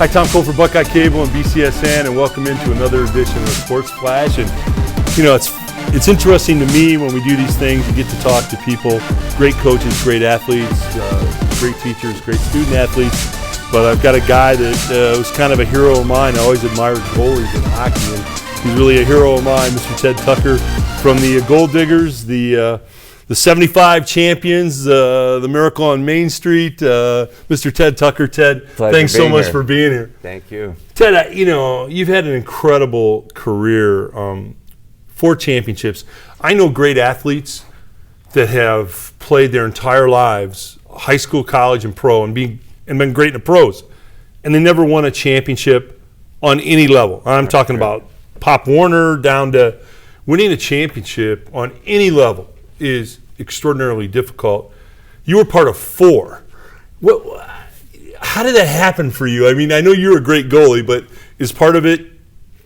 Hi, Tom Cole for Buckeye Cable and BCSN, and welcome into another edition of Sports Flash. And you know, it's interesting to me when we do these things. You get to talk to people, great coaches, great athletes, great teachers, great student athletes. But I've got a guy that was kind of a hero of mine. I always admired goalies in hockey, and he's really a hero of mine, Mr. Ted Tucker from the Goaldiggers, the 75 champions, the Miracle on Main Street, Mr. Ted Tucker. Ted, thanks so much for being here. Thank you. Ted, you know, you've had an incredible career, 4 championships. I know great athletes that have played their entire lives, high school, college, and pro, and been great in the pros, and they never won a championship on any level. I'm talking about Pop Warner down to winning a championship on any level is extraordinarily difficult. You were part of 4. How did that happen for you? I mean, I know you're a great goalie, but is part of it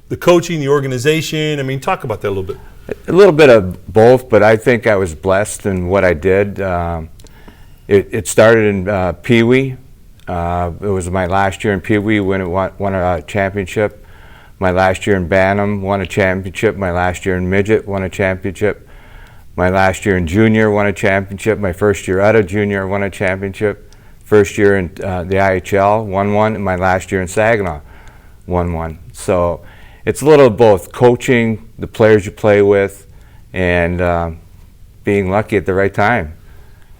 the coaching, the organization? I mean, talk about that a little bit. A little bit of both, but I think I was blessed in what I did. It started in Pee Wee. It was my last year in Pee Wee when it won a championship. My last year in Bantam, won a championship. My last year in Midget, won a championship. My last year in Junior, won a championship. My first year out of Junior, won a championship. First year in the IHL, won one. And my last year in Saginaw, won one. So it's a little of both coaching, the players you play with, and being lucky at the right time.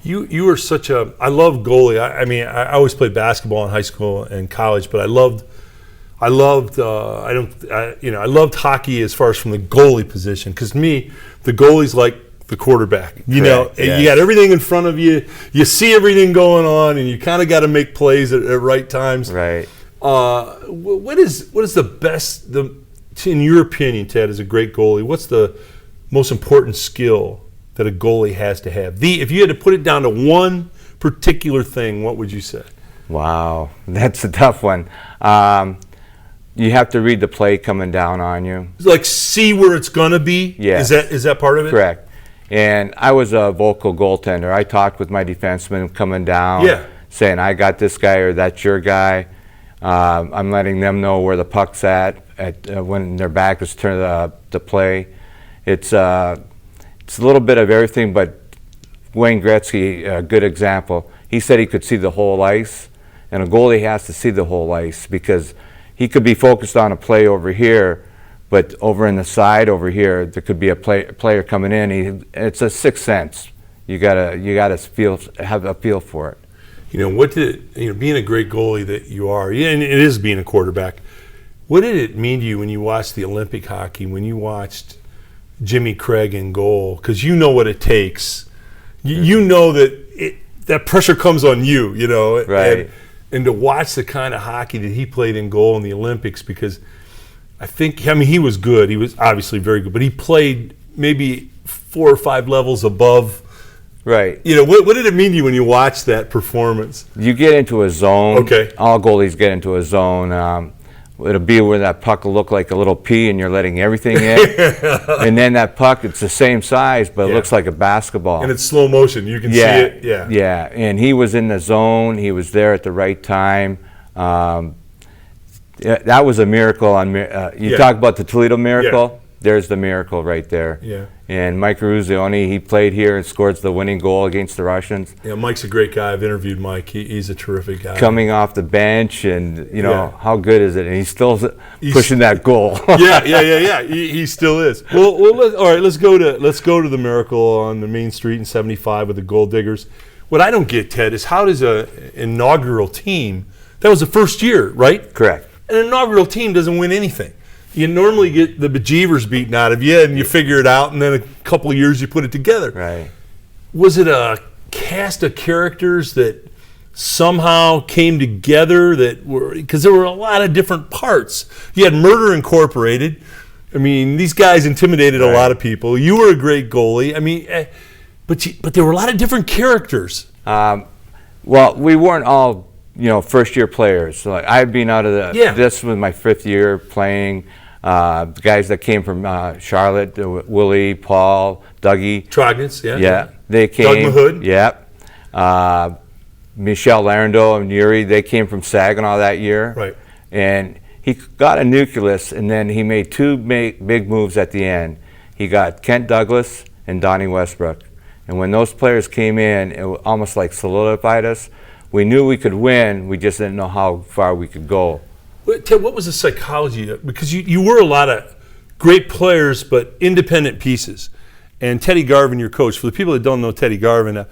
You were such a, I love goalie. I mean, I always played basketball in high school and college, but I loved hockey as far as from the goalie position, because to me, the goalie's like the quarterback. You know, yes. You got everything in front of you. You see everything going on, and you kind of got to make plays at right times. Right. What is the best, in your opinion, Ted, as a great goalie? What's the most important skill that a goalie has to have? If you had to put it down to one particular thing, what would you say? Wow, that's a tough one. You have to read the play coming down on you. Like see where it's gonna be. Yeah. Is that part of it? Correct. And I was a vocal goaltender. I talked with my defenseman coming down, saying, "I got this guy," or "That's your guy." I'm letting them know where the puck's at when their back is turned to play. It's a little bit of everything, but Wayne Gretzky, a good example. He said he could see the whole ice, and a goalie has to see the whole ice, because he could be focused on a play over here, but over in the side over here, there could be a player coming in. It's a sixth sense. You gotta have a feel for it. You know, being a great goalie that you are, and it is being a quarterback. What did it mean to you when you watched the Olympic hockey? When you watched Jimmy Craig in goal? Because you know what it takes. You know that pressure comes on you. You know, right. And to watch the kind of hockey that he played in goal in the Olympics, because I mean, he was good. He was obviously very good, but he played maybe 4 or 5 levels above. Right. You know, what did it mean to you when you watched that performance? You get into a zone. Okay. All goalies get into a zone. It'll be where that puck will look like a little pea and you're letting everything in. And then that puck, it's the same size, but it looks like a basketball. And it's slow motion. You can see it. Yeah. Yeah. And he was in the zone. He was there at the right time. That was a miracle. Talk about the Toledo miracle. Yeah. There's the miracle right there. Yeah. And Mike Ruzioni, he played here and scored the winning goal against the Russians. Yeah, Mike's a great guy. I've interviewed Mike. He's a terrific guy. Coming off the bench, and you know how good is it? And he's still pushing that goal. Yeah. He still is. Well, all right. Let's go to the miracle on the main street in '75 with the Goaldiggers. What I don't get, Ted, is how does an inaugural team? That was the first year, right? Correct. An inaugural team doesn't win anything. You normally get the bejeevers beaten out of you, and you figure it out, and then a couple of years you put it together. Right. Was it a cast of characters that somehow came together because there were a lot of different parts? You had Murder Incorporated. I mean, these guys intimidated a lot of people. You were a great goalie. I mean, but there were a lot of different characters. Well, we weren't all, first-year players. So, like, I've been out of this was my 5th year playing. The guys that came from Charlotte, Willie, Paul, Dougie. Trognitz, Yeah, they came. Doug Mahood. Yeah. Michelle Larendau and Yuri, they came from Saginaw that year. Right. And he got a nucleus, and then he made two big moves at the end. He got Kent Douglas and Donnie Westbrook. And when those players came in, it almost like solidified us. We knew we could win, we just didn't know how far we could go. Ted, what was the psychology? Because you were a lot of great players, but independent pieces. And Teddy Garvin, your coach, for the people that don't know Teddy Garvin,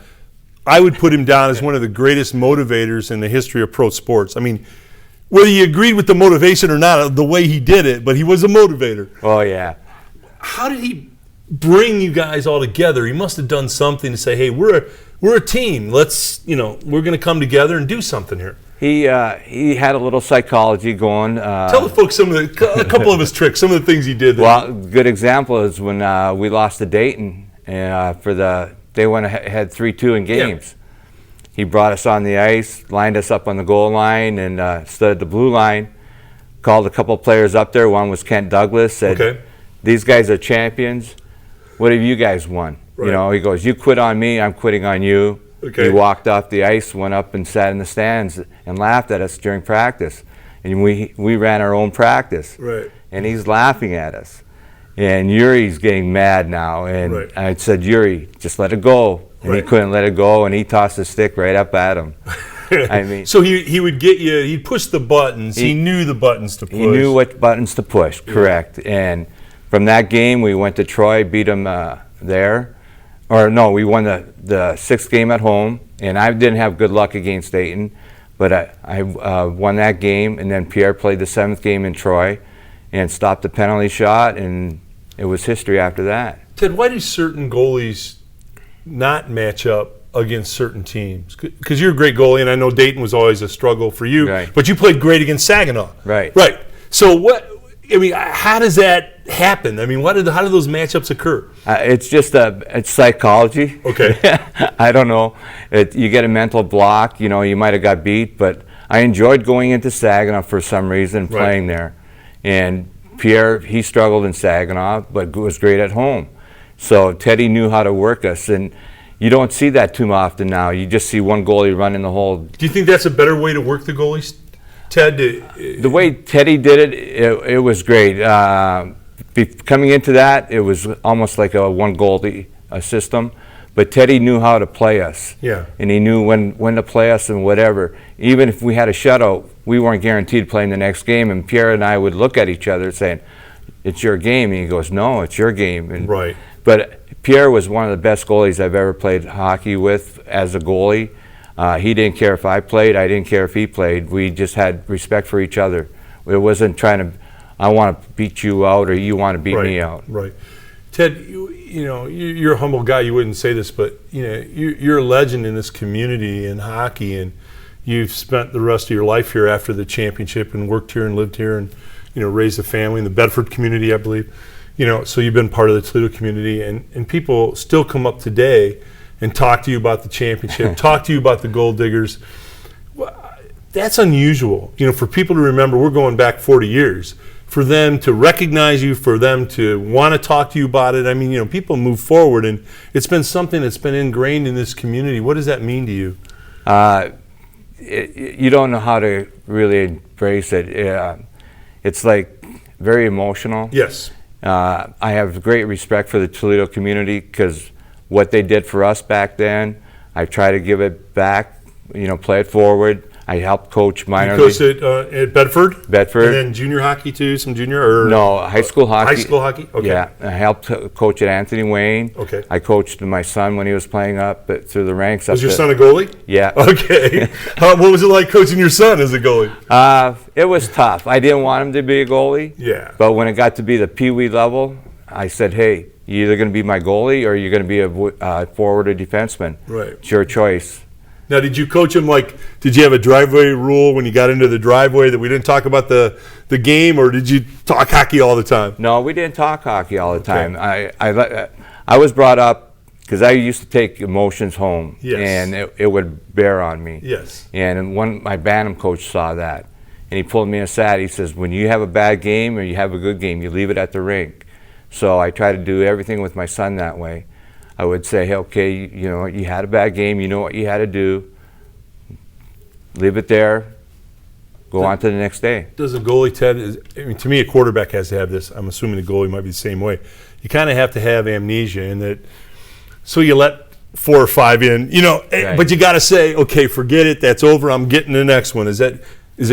I would put him down as one of the greatest motivators in the history of pro sports. I mean, whether you agreed with the motivation or not, the way he did it, but he was a motivator. Oh, yeah. How did he bring you guys all together? He must have done something to say, hey, we're a team. Let's, we're going to come together and do something here. He had a little psychology going. Tell the folks a couple of his tricks, some of the things he did. Well, a good example is when we lost to Dayton, and they went ahead 3-2 in games. Yeah. He brought us on the ice, lined us up on the goal line, and stood at the blue line, called a couple players up there. One was Kent Douglas, said, okay, these guys are champions. What have you guys won? Right. He goes, you quit on me, I'm quitting on you. Okay. He walked off the ice, went up and sat in the stands and laughed at us during practice. And we ran our own practice. Right. And he's laughing at us. And Yuri's getting mad now. And right. I said, Yuri, just let it go. And right. He couldn't let it go, and he tossed the stick right up at him. I mean, so he would get you, he'd push the buttons. He knew the buttons to push. He knew what buttons to push, correct. Yeah. And from that game, we went to Troy, beat them there. Or no, we won the sixth game at home, and I didn't have good luck against Dayton, but I won that game, and then Pierre played the seventh game in Troy and stopped the penalty shot, and it was history after that. Ted, why do certain goalies not match up against certain teams? Because you're a great goalie, and I know Dayton was always a struggle for you, right. But you played great against Saginaw. Right. Right. So how does that happen? I mean, how do those matchups occur? It's just it's psychology. Okay. I don't know. You get a mental block. You might have got beat, but I enjoyed going into Saginaw for some reason, playing right. there. And Pierre, he struggled in Saginaw, but was great at home. So Teddy knew how to work us, and you don't see that too often now. You just see one goalie running the whole. Do you think that's a better way to work the goalies, Ted? The way Teddy did it was great. Coming into that, it was almost like a one goalie system, but Teddy knew how to play us. Yeah. And he knew when to play us and whatever. Even if we had a shutout, we weren't guaranteed playing the next game, and Pierre and I would look at each other saying, it's your game. And he goes, no, it's your game. And, right. But Pierre was one of the best goalies I've ever played hockey with as a goalie. He didn't care if I played. I didn't care if he played. We just had respect for each other. It wasn't trying to, I want to beat you out or you want to beat me out. Right. Ted, you're a humble guy. You wouldn't say this, but you're a legend in this community in hockey, and you've spent the rest of your life here after the championship and worked here and lived here and raised a family in the Bedford community, I believe. So you've been part of the Toledo community, and people still come up today and talk to you about the championship, talk to you about the Goaldiggers. That's unusual. For people to remember, we're going back 40 years. For them to recognize you, for them to want to talk to you about it. I mean, people move forward, and it's been something that's been ingrained in this community. What does that mean to you? You don't know how to really embrace it. It's like very emotional. Yes. I have great respect for the Toledo community because what they did for us back then, I try to give it back, play it forward. I helped coach minor league. You coached at Bedford? Bedford. And then junior hockey too, some junior? No, high school hockey. High school hockey? Okay. Yeah, I helped coach at Anthony Wayne. Okay. I coached my son when he was playing up through the ranks. Was your son a goalie? Yeah. Okay. What was it like coaching your son as a goalie? It was tough. I didn't want him to be a goalie. Yeah. But when it got to be the Pee-wee level, I said, hey, you're either going to be my goalie or you're going to be a forward or defenseman. Right. It's your choice. Now, did you coach him did you have a driveway rule when you got into the driveway that we didn't talk about the game, or did you talk hockey all the time? No, we didn't talk hockey all the time. I was brought up because I used to take emotions home, yes. And it would bear on me. Yes. And my Bantam coach saw that, and he pulled me aside. He says, when you have a bad game or you have a good game, you leave it at the rink. So I try to do everything with my son that way. I would say, hey, okay, you had a bad game, you know what you had to do. Leave it there, go on to the next day. Does a goalie, Ted, to me, a quarterback has to have this. I'm assuming the goalie might be the same way. You kind of have to have amnesia in that, so you let 4 or 5 in, right. But you got to say, okay, forget it, that's over, I'm getting the next one. Is it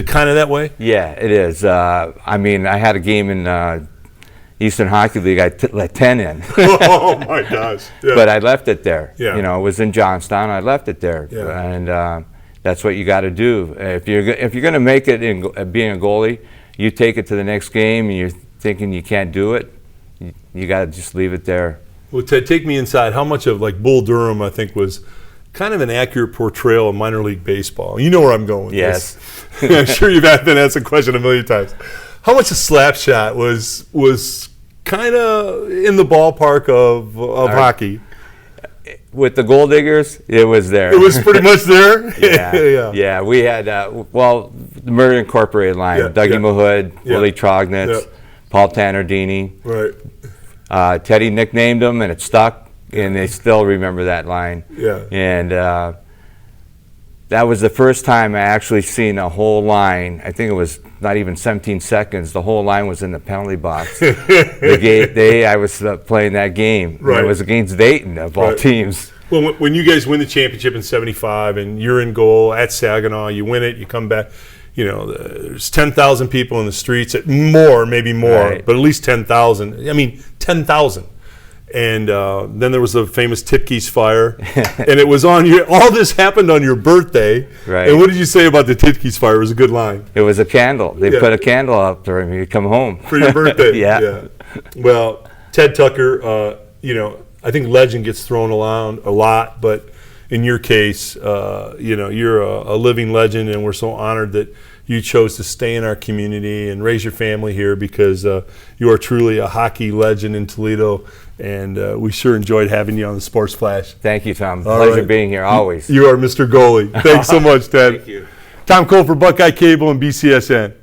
kind of that way? Yeah, it is. I mean, I had a game in Eastern Hockey League, I let 10 in. Oh, my gosh. Yeah. But I left it there. Yeah. It was in Johnstown, I left it there. Yeah. And that's what you got to do. If you're going to make it in being a goalie, you take it to the next game and you're thinking you can't do it, you got to just leave it there. Well, Ted, take me inside. How much of, like, Bull Durham, I think, was kind of an accurate portrayal of minor league baseball? You know where I'm going with yes. this. I'm sure you've been asked a question a million times. How much a slap shot was kind of in the ballpark of hockey? With the Goaldiggers, it was there. It was pretty much there? Yeah. Yeah, we had, the Murder Incorporated line, Dougie Mahood, Willie Trognitz, Paul Tannerdini. Right. Teddy nicknamed him, and it stuck, and they still remember that line. Yeah. And that was the first time I actually seen a whole line. I think it was not even 17 seconds. The whole line was in the penalty box. The day I was playing that game. Right. It was against Dayton, of all teams. Well, when you guys win the championship in '75 and you're in goal at Saginaw, you win it, you come back, there's 10,000 people in the streets, maybe more, right. but at least 10,000. I mean, 10,000. And then there was the famous Tipke's fire, and it was on your. All this happened on your birthday. Right. And what did you say about the Tipke's fire? It was a good line. It was a candle. They put a candle up for him. He'd come home for your birthday. Yeah. Well, Ted Tucker, I think legend gets thrown around a lot, but in your case, you're a living legend, and we're so honored that you chose to stay in our community and raise your family here because you are truly a hockey legend in Toledo, and we sure enjoyed having you on the Sports Flash. Thank you, Tom. Pleasure being here, always. You are Mr. Goalie. Thanks so much, Ted. Thank you. Tom Cole for Buckeye Cable and BCSN.